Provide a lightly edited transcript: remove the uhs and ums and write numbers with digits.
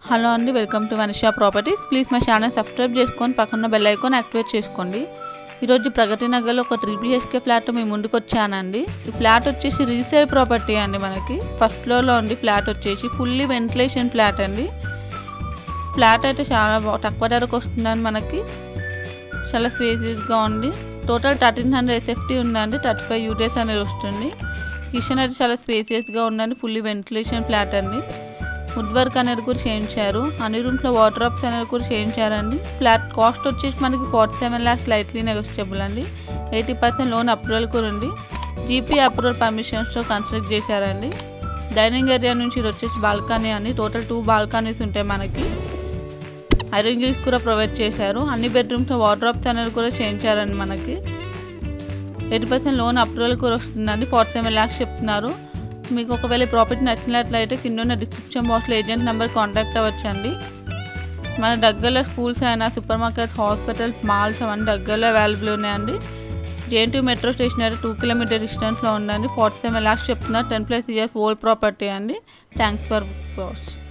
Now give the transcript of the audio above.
Hello అండి, welcome to వనిషా properties. Please మా channel subscribe చేసుకొని పక్కన బెల్ ఐకాన్ యాక్టివేట్ చేసుకోండి. ఈరోజు ప్రగతి నగర్లో ఒక 3 BHK ఫ్లాట్ మీ ముందుకు వచ్చానండి. ఈ ఫ్లాట్ వచ్చేసి రీసేల్ ప్రాపర్టీ అండి. మనకి ఫస్ట్ ఫ్లోర్లో ఉంది ఫ్లాట్ వచ్చేసి ఫుల్లీ వెంటిలేషన్ ఫ్లాట్ అండి. ఫ్లాట్ అయితే చాలా తక్కువ ధరకు వస్తుందండి. మనకి చాలా స్పేసియస్గా ఉంది. టోటల్ 1300 SFT ఉందండి. 35 UDS అనేది వస్తుంది. కిచెన్ అయితే చాలా స్పేసియస్గా ఉందండి. ఫుల్లీ వెంటిలేషన్ ఫ్లాట్ అండి. వుడ్ వర్క్ అనేది కూడా చేయించారు. అన్ని రూమ్స్లో వాటర్ డ్రాప్స్ అనేది కూడా చేయించారండి. ఫ్లాట్ కాస్ట్ వచ్చేసి మనకి 47 lakhs స్లైట్లీ నెగోషియబుల్ అండి. 80% లోన్ అప్రూవల్ కూడా ఉంది. జీపీ అప్రూవల్ పర్మిషన్స్తో కన్స్ట్రక్ట్ చేశారండి. డైనింగ్ ఏరియా నుంచి ఇది వచ్చేసి బాల్కనీ అండి. టోటల్ 2 బాల్కనీస్ ఉంటాయి. మనకి ఐరన్ గ్రిల్స్ కూడా ప్రొవైడ్ చేశారు. అన్ని బెడ్రూమ్స్లో వాటర్ డ్రాప్స్ అనేది కూడా చేయించారండి. మనకి 80% లోన్ అప్రూవల్ కూడా వస్తుందండి. 47 lakhs చెప్తున్నారు. మీకు ఒకవేళ ప్రాపర్టీ నచ్చినట్లయితే కింద ఉన్న డిస్క్రిప్షన్ బాక్స్లో ఏజెంట్ నెంబర్ కాంటాక్ట్ అవ్వచ్చండి. మన దగ్గరలో స్కూల్స్ అయినా సూపర్ మార్కెట్స్, హాస్పిటల్స్, మాల్స్ అవన్నీ దగ్గరలో అవైలబుల్ ఉన్నాయండి. JNT మెట్రో స్టేషన్ అయితే 2 km డిస్టెన్స్లో ఉందండి. 47 lakhs చెప్తున్నారు. 10+ years ఓల్డ్ ప్రాపర్టీ అండి. Thanks for watching.